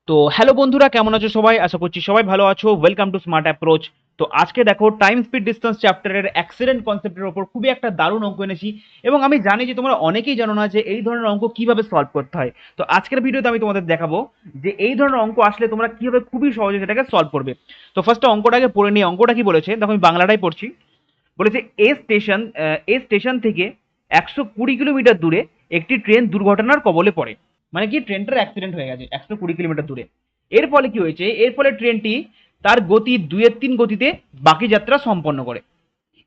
তো হ্যালো বন্ধুরা, কেমন আছো সবাই? আশা করছি সবাই ভালো আছো। Welcome to smart approach. তো আজকে দেখো টাইম স্পিড ডিসটেন্স চ্যাপ্টারের অ্যাক্সিডেন্ট কনসেপ্টের ওপর খুবই একটা দারুণ অঙ্ক এনেছি। এবং আমি জানি যে তোমরা অনেকেই জানো না যে এই ধরনের অঙ্ক কিভাবে সলভ করতে হয়। তো আজকের ভিডিওতে আমি তোমাদের দেখাবো যে এই ধরনের অঙ্ক আসলে তোমরা কিভাবে খুবই সহজে সেটাকে সলভ করবে। তো ফার্স্টে অঙ্কটাকে পড়ে নিই। অঙ্কটা কি বলেছে দেখো, আমি বাংলাটাই পড়ছি। বলেছে এ স্টেশন থেকে 120 কিলোমিটার দূরে একটি ট্রেন দুর্ঘটনার কবলে পড়ে। মানে কি, ট্রেনটার অ্যাক্সিডেন্ট হয়ে গেছে 120 কিলোমিটার দূরে। এর ফলে কি হয়েছে, এর ফলে ট্রেনটি তার গতি 2/3 গতিতে বাকি যাত্রা সম্পন্ন করে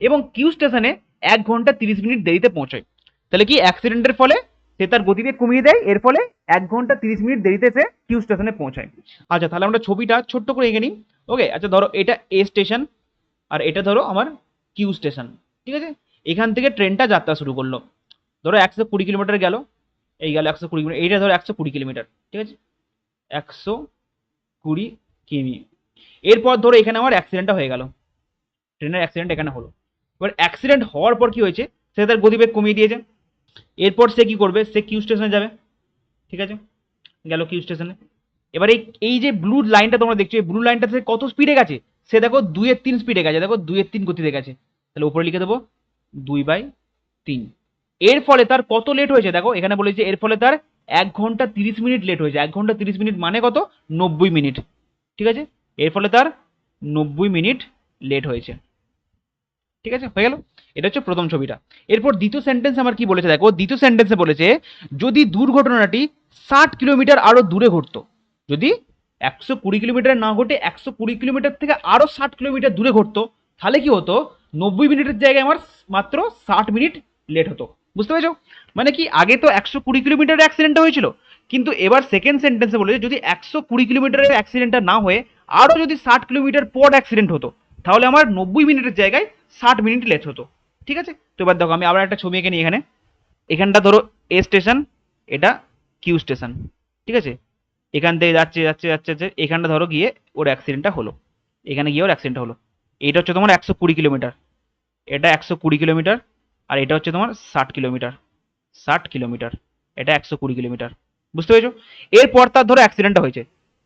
এবং কিউ স্টেশনে 1 ঘন্টা 30 মিনিট দেরিতে পৌঁছায়। তাহলে কি, অ্যাক্সিডেন্টের ফলে সে তার গতিকে কমিয়ে দেয়, এর ফলে 1 ঘন্টা 30 মিনিট দেরিতে সে কিউ স্টেশনে পৌঁছায়। আচ্ছা, তাহলে আমরা ছবিটা ছোট্ট করে এঁকে নিই। ওকে, আচ্ছা ধরো এটা এ স্টেশন আর এটা ধরো আমার কিউ স্টেশন। ঠিক আছে, এখান থেকে ট্রেনটা যাত্রা শুরু করলো। ধরো 120 কিলোমিটার গেল, এই গেল 120 কিলোমিটার, এইটা ধরো 120 কিলোমিটার। ঠিক আছে, 120 কিমি। এরপর ধরো এখানে আমার অ্যাক্সিডেন্টটা হয়ে গেল, ট্রেনের অ্যাক্সিডেন্ট এখানে হলো। এবার অ্যাক্সিডেন্ট হওয়ার পর কি হয়েছে, সে তার গতিবেগ কমিয়ে দিয়েছে। এরপর সে কি করবে, সে কিউ স্টেশনে যাবে। ঠিক আছে, গেল কিউ স্টেশনে। এবার এই এই যে ব্লু লাইনটা তোমরা দেখছো, এই ব্লু লাইনটা সে কত স্পিডে গেছে, সে দেখো 2/3 স্পিডে গেছে, দেখো 2/3 গতিতে গেছে। তাহলে উপরে লিখে দেবো 2/3। এর ফলে তার কত লেট হয়েছে দেখো, এখানে বলেছে এর ফলে তার 1 ঘন্টা 30 মিনিট লেট হয়েছে। 1 ঘন্টা 30 মিনিট মানে কত, 90 মিনিট। ঠিক আছে, এর ফলে তার 90 মিনিট লেট হয়েছে। ঠিক আছে, হয়ে গেল। এটা হচ্ছে প্রথম ছবিটা। এরপর দ্বিতীয় সেন্টেন্স আমার কি বলেছে দেখো, দ্বিতীয় সেন্টেন্সে বলেছে যদি দুর্ঘটনাটি 60 কিলোমিটার আরো দূরে ঘটতো, যদি 120 কিলোমিটার না ঘটে 120 কিলোমিটার থেকে আরো 60 কিলোমিটার দূরে ঘটতো, তাহলে কি হতো, 90 মিনিটের জায়গায় আমার মাত্র 60 মিনিট লেট হতো। বুঝতে পেরেছো? মানে কি, আগে তো 120 কিলোমিটার অ্যাক্সিডেন্টটা হয়েছিল, কিন্তু এবার সেকেন্ড সেন্টেন্সে বলেছে যদি 120 কিলোমিটারের অ্যাক্সিডেন্টটা না হয়ে আরো যদি 60 কিলোমিটার পর অ্যাক্সিডেন্ট হতো, তাহলে আমার 90 মিনিটের জায়গায় 60 মিনিট লেট হতো। ঠিক আছে, তো এবার দেখো আমি আবার একটা ছবি এঁকে নিই। এখানে এখানটা ধরো এ স্টেশন, এটা কিউ স্টেশন। ঠিক আছে, এখান থেকে যাচ্ছে যাচ্ছে যাচ্ছে যাচ্ছে, এখানটা ধরো গিয়ে ওর অ্যাক্সিডেন্টটা হলো, এখানে গিয়ে ওর অ্যাক্সিডেন্টটা হলো। এটা হচ্ছে তোমার 120 কিলোমিটার, এটা 120 কিলোমিটার, আর এটা হচ্ছে তোমার 60 কিলোমিটার। 60 কিলোমিটার, এটা 120 কিলোমিটার। বুঝতে পেরেছো? এরপর তার ধরো অ্যাক্সিডেন্টটা হয়েছে,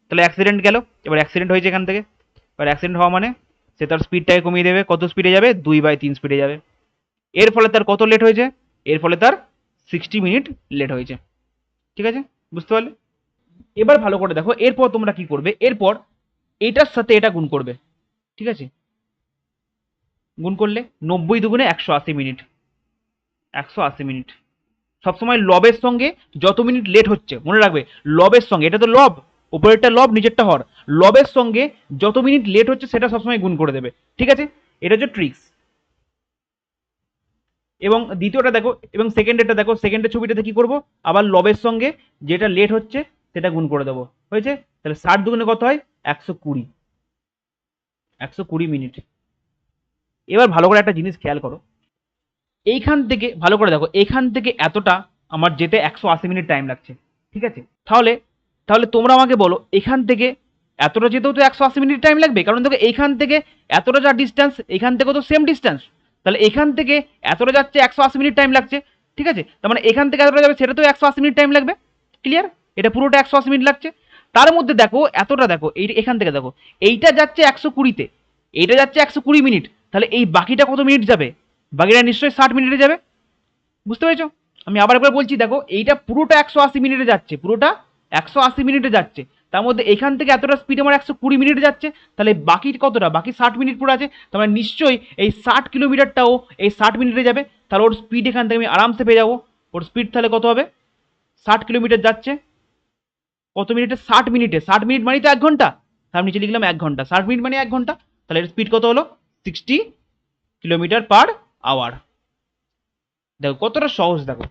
তাহলে অ্যাক্সিডেন্ট গেল, এবার অ্যাক্সিডেন্ট হয়েছে এখান থেকে। এবার অ্যাক্সিডেন্ট হওয়া মানে সে তার স্পিডটাকে কমিয়ে দেবে, কত স্পিডে যাবে, 2/3 স্পিডে যাবে। এর ফলে তার কত লেট হয়েছে, এর ফলে তার 60 মিনিট লেট হয়েছে। ঠিক আছে, বুঝতে পারলে? এবার ভালো করে দেখো, এরপর তোমরা কি করবে, এরপর এটার সাথে এটা গুণ করবে। ঠিক আছে, গুণ করলে 90 × 2 = 180 মিনিট। 180 মিনিট। সবসময় লবের সঙ্গে যত মিনিট লেট হচ্ছে মনে রাখবে, লবের সঙ্গে, এটা তো লব, উপরেরটা লব নিচেরটা হর, লবের সঙ্গে যত মিনিট লেট হচ্ছে সেটা সবসময় গুণ করে দেবে। ঠিক আছে, এটা হচ্ছে ট্রিক্স। এবং দ্বিতীয়টা দেখো, এবং সেকেন্ডেরটা দেখো, সেকেন্ডের ছবিটাতে কি করব, আবার লবের সঙ্গে যেটা লেট হচ্ছে সেটা গুণ করে দেবো। হয়েছে? তাহলে 60 × 2 = কত হয়, 120। 120 মিনিট। এবার ভালো করে একটা জিনিস খেয়াল করো, এইখান থেকে ভালো করে দেখো, এখান থেকে এতটা আমার যেতে 180 মিনিট টাইম লাগছে। ঠিক আছে, তাহলে তাহলে তোমরা আমাকে বলো, এখান থেকে এতটা যেতেও তো 180 মিনিট টাইম লাগবে, কারণ দেখো এইখান থেকে এতটা যা ডিস্টেন্স, এখান থেকেও তো সেম ডিস্টেন্স। তাহলে এখান থেকে এতটা যাচ্ছে 180 মিনিট টাইম লাগছে। ঠিক আছে, তার মানে এখান থেকে এতটা যাবে সেটা তো 180 মিনিট টাইম লাগবে। ক্লিয়ার? এটা পুরোটা 180 মিনিট লাগছে। তার মধ্যে দেখো এতটা দেখো, এই এখান থেকে দেখো, এইটা যাচ্ছে 120-তে, এইটা যাচ্ছে 120 মিনিট, তাহলে এই বাকিটা কত মিনিট যাবে, বাকিটা নিশ্চয়ই 60 মিনিটে যাবে। বুঝতে পেরেছো? আমি আবার একবার বলছি, দেখো এইটা পুরোটা 180 মিনিটে যাচ্ছে, পুরোটা 180 মিনিটে যাচ্ছে, তার মধ্যে এখান থেকে এতটা স্পিড আমার 120 মিনিটে যাচ্ছে, তাহলে বাকি কতটা, বাকি 60 মিনিট পুরো আছে, তার মানে নিশ্চয়ই এই 60 কিলোমিটারটাও এই 60 মিনিটে যাবে। তাহলে ওর স্পিড এখান থেকে আমি আরামসে পেয়ে যাবো। ওর স্পিড তাহলে কত হবে, 60 কিলোমিটার যাচ্ছে কত মিনিটে, 60 মিনিটে। 60 মিনিট মানে তো 1 ঘন্টা, তার নিচে লিখলাম 1 ঘন্টা, 60 মিনিট মানে 1 ঘন্টা। তাহলে এর স্পিড কত হলো, 60 কিলোমিটার/আওয়ার। দেখো কতটা সহজ, দেখো।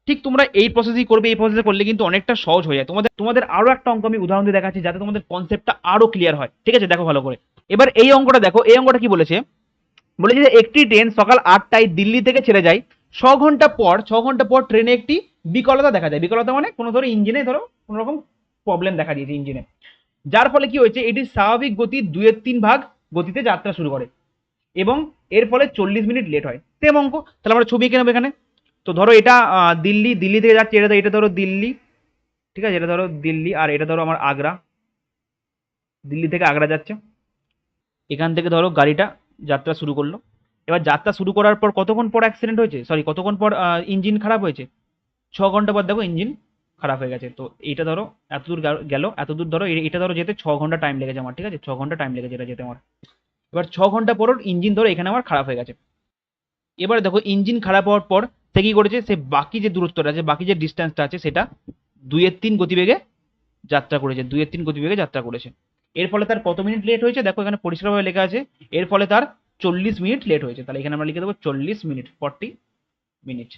ঠিক তোমরা এই প্রসেসই করবে, এই প্রসেসে করলে কিন্তু অনেকটা সহজ হয়ে যায়। তোমাদের তোমাদের আরো একটা অঙ্ক আমি উদাহরণ দিয়ে দেখাচ্ছি, যাতে তোমাদের কনসেপ্টটা আরো ক্লিয়ার হয়। ঠিক আছে, দেখো ভালো করে। এবার এই অঙ্কটা দেখো, এই অঙ্কটা কি বলেছে, বলেছে যে একটি ট্রেন সকাল 8টায় দিল্লি থেকে ছেড়ে যায়, 6 ঘন্টা পর ট্রেনে একটি বিকলতা দেখা যায়। বিকলতা মানে কোনো ধরো ইঞ্জিনে ধরো কোনো রকম প্রবলেম দেখা দিয়েছে ইঞ্জিনে, যার ফলে কি হয়েছে, এটি স্বাভাবিক গতির 2/3 গতিতে যাত্রা শুরু করে এবং এর ফলে 40 মিনিট লেট হয়। সেম অঙ্ক, তাহলে আমরা ছবি এঁকে নেবো এখানে। তো ধরো এটা দিল্লি থেকে যাচ্ছে, এটা ধরো দিল্লি, ঠিক আছে, এটা ধরো দিল্লি, আর এটা ধরো আমার আগ্রা। দিল্লি থেকে আগ্রা যাচ্ছে। এখান থেকে ধরো গাড়িটা যাত্রা শুরু করলো। এবার যাত্রা শুরু করার পর কতক্ষণ পর অ্যাক্সিডেন্ট হয়েছে, সরি কতক্ষণ পর ইঞ্জিন খারাপ হয়েছে, 6 ঘন্টা পর দেখো ইঞ্জিন খারাপ হয়ে গেছে। তো এইটা ধরো এতদূর গেল, এতদূর ধরো এটা ধরো যেতে 6 ঘন্টা টাইম লেগেছে আমার, ঠিক আছে, 6 ঘন্টা টাইম লেগেছে এটা যেতে আমার। এবার 6 ঘন্টা পর ইঞ্জিন ধরো এখানে আমার খারাপ হয়ে গেছে। এবারে দেখো ইঞ্জিন খারাপ হওয়ার পর সে কি করেছে, সে বাকি যে দূরত্বটা আছে, বাকি যে ডিস্টেন্সটা আছে, সেটা 2/3 গতিবেগে যাত্রা করেছে, 2/3 গতিবেগে যাত্রা করেছে। এর ফলে তার কত মিনিট লেট হয়েছে দেখো এখানে পরিষ্কারভাবে লেখা আছে, এর ফলে তার 40 মিনিট লেট হয়েছে। তাহলে এখানে আমরা লিখে দেবো 40 মিনিট, 40 মিনিট।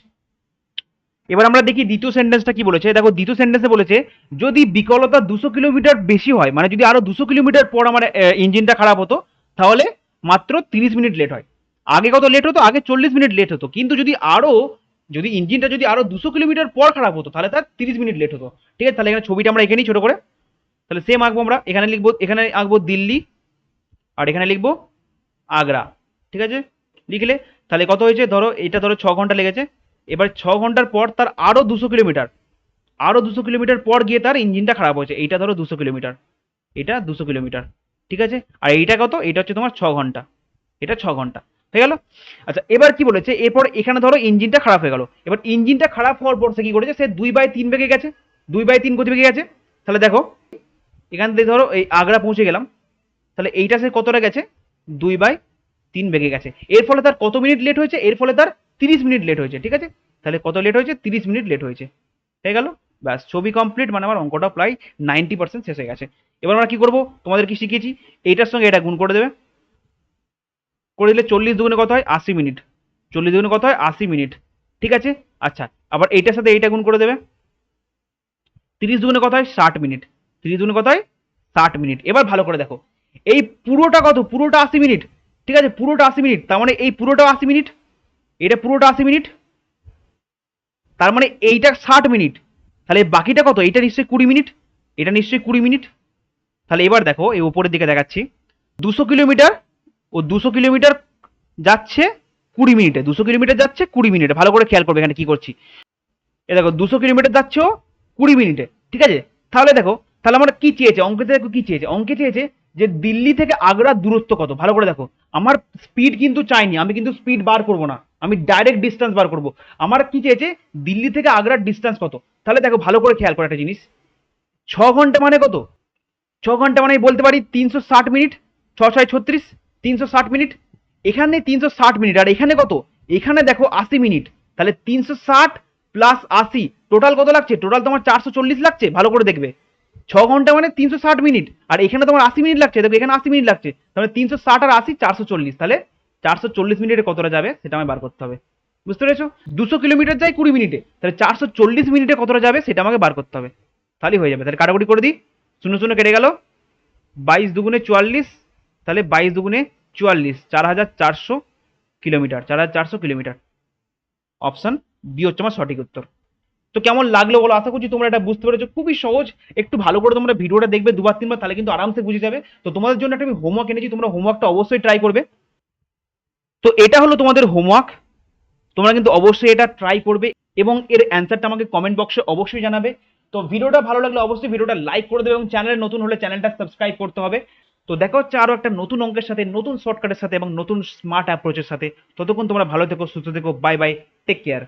এবার আমরা দেখি দ্বিতীয় সেন্টেন্সটা কি বলেছে। দেখো দ্বিতীয় সেন্টেন্সে বলেছে যদি বিকলতা 200 কিলোমিটার বেশি হয়, মানে যদি আরো 200 কিলোমিটার পর আমার ইঞ্জিনটা খারাপ হতো, তাহলে মাত্র 30 মিনিট লেট হয়। আগে কত লেট হতো, আগে 40 মিনিট লেট হতো, কিন্তু যদি ইঞ্জিনটা যদি আরো 200 কিলোমিটার পর খারাপ হতো, তাহলে তার 30 মিনিট লেট হতো। ঠিক আছে, তাহলে এখানে ছবিটা আমরা এখানেই ছোট করে, তাহলে সেম আঁকবো আমরা, এখানে লিখবো, এখানে আঁকবো দিল্লি, আর এখানে লিখবো আগ্রা। ঠিক আছে, লিখলে তাহলে কত হয়েছে, ধরো এটা ধরো 6 ঘন্টা লেগেছে। এবার 6 ঘন্টার পর তার আরো 200 কিলোমিটার, আরো 200 কিলোমিটার পর গিয়ে তার ইঞ্জিনটা খারাপ হয়েছে। এইটা ধরো 200 কিলোমিটার, এটা 200 কিলোমিটার। ঠিক আছে, আর এইটা কত, এটা হচ্ছে তোমার 6 ঘন্টা, এটা 6 ঘন্টা হয়ে গেল। আচ্ছা এবার কি বলেছে, এরপর এখানে ধরো ইঞ্জিনটা খারাপ হয়ে গেল। এবার ইঞ্জিনটা খারাপ হওয়ার পর সে কি করেছে, সে 2/3 বেগে গেছে, 2/3 গতি বেগে গেছে। তাহলে দেখো এখান থেকে ধরো এই আগ্রা পৌঁছে গেলাম, তাহলে এইটা সে কতটা গেছে, 2/3 বেগে গেছে। এর ফলে তার কত মিনিট লেট হয়েছে, এর ফলে তার 30 মিনিট লেট হয়েছে। ঠিক আছে, তাহলে কত লেট হয়েছে, 30 মিনিট লেট হয়েছে, হয়ে গেল। ব্যাস ছবি কমপ্লিট, মানে আমার অঙ্কটা প্রায় 90% শেষ হয়ে গেছে। এবার আমরা কি করবো, তোমাদের কি শিখেছি, এইটার সঙ্গে এটা গুণ করে দেবে, করে দিলে 40 দুগুণে কত হয়, 80 মিনিট, 40 দুগুণে কত হয়, 80 মিনিট। ঠিক আছে, আচ্ছা আবার এইটার সাথে এইটা গুণ করে দেবে, 30 দুগুণে কত হয়, 60 মিনিট, 30 দুগুণে কত হয়, 60 মিনিট। এবার ভালো করে দেখো, এই পুরোটা কত, পুরোটা 80 মিনিট। ঠিক আছে, পুরোটা 80 মিনিট, তার মানে এই পুরোটা 80 মিনিট, এটা পুরোটা 80 মিনিট, তার মানে এইটা 60 মিনিট। তাহলে বাকিটা কত, এটা নিশ্চয়ই 20 মিনিট, এটা নিশ্চয়ই 20 মিনিট। তাহলে এবার দেখো এই উপরের দিকে দেখাচ্ছি, 200 কিলোমিটার, ও 200 কিলোমিটার যাচ্ছে 20 মিনিটে, 200 কিলোমিটার যাচ্ছে 20 মিনিটে। ভালো করে খেয়াল করবে এখানে কি করছি, এ দেখো 200 কিলোমিটার যাচ্ছে ও 20 মিনিটে। ঠিক আছে, তাহলে দেখো, তাহলে আমরা কি চেয়েছে অঙ্কে, দেখো কি চেয়েছে, অঙ্কে চেয়েছে যে দিল্লি থেকে আগ্রার দূরত্ব কত। ভালো করে দেখো, আমার স্পিড কিন্তু চাইনি, আমি কিন্তু স্পিড বার করব না, আমি ডাইরেক্ট ডিস্টেন্স বার করব। আমার কি চেয়েছে, দিল্লি থেকে আগ্রার ডিস্টেন্স কত। তাহলে দেখো ভালো করে খেয়াল করে একটা জিনিস, 6 ঘন্টা মানে কত, 6 ঘন্টা মানে বলতে পারি 360 মিনিট, 6 6 36, 360 মিনিট। এখানে 360 মিনিট, আর এখানে কত, এখানে দেখো 80 মিনিট। তাহলে 360 প্লাস 80, টোটাল কত লাগছে, টোটাল তোমার 440 লাগছে। ভালো করে দেখবে, 6 ঘন্টা মানে 360 মিনিট, আর এখানে তোমার 80 মিনিট লাগছে, দেখো এখানে 80 মিনিট লাগছে, তাহলে 360 আর 80 440। তাহলে 440 মিনিটে কতটা যাবে সেটা আমায় বার করতে হবে। বুঝতে পেরেছো, 200 কিলোমিটার যায় 20 মিনিটে, তাহলে 440 মিনিটে কতটা যাবে সেটা আমাকে বার করতে হবে। তাহলেই হয়ে যাবে। তাহলে কাটাকুটি করে দিই, 0 0 কেটে গেল, 22 দুগুণে 44, তাহলে 22 দুগুণে 44, 4400 কিলোমিটার, 4400 কিলোমিটার। অপশন বি হচ্ছে আমার সঠিক উত্তর। তো কেমন লাগলো বলো, আশা করছি তোমরা এটা বুঝতে পেরেছো, খুবই সহজ। একটু ভালো করে তোমরা ভিডিওটা দেখবে 2 বার 3 বার, তাহলে কিন্তু আরামসে বুঝে যাবে। তো তোমাদের জন্য একটা আমি হোমওয়ার্ক এনেছি, তোমরা হোমওয়ার্কটা অবশ্যই ট্রাই করবে। তো এটা হলো তোমাদের হোমওয়ার্ক, তোমরা কিন্তু অবশ্যই এটা ট্রাই করবে, এবং এর অ্যান্সারটা আমাকে কমেন্ট বক্সে অবশ্যই জানাবে। তো ভিডিওটা ভালো লাগলে অবশ্যই ভিডিওটা লাইক করে দেবে, এবং চ্যানেলে নতুন হলে চ্যানেলটা সাবস্ক্রাইব করতে হবে। তো দেখা হচ্ছে আরো একটা নতুন অঙ্কের সাথে, নতুন শর্টকাটের সাথে, এবং নতুন স্মার্ট অ্যাপ্রোচের সাথে। ততক্ষণ তোমরা ভালো থেকো, সুস্থ থেকো, বাই বাই, টেক কেয়ার।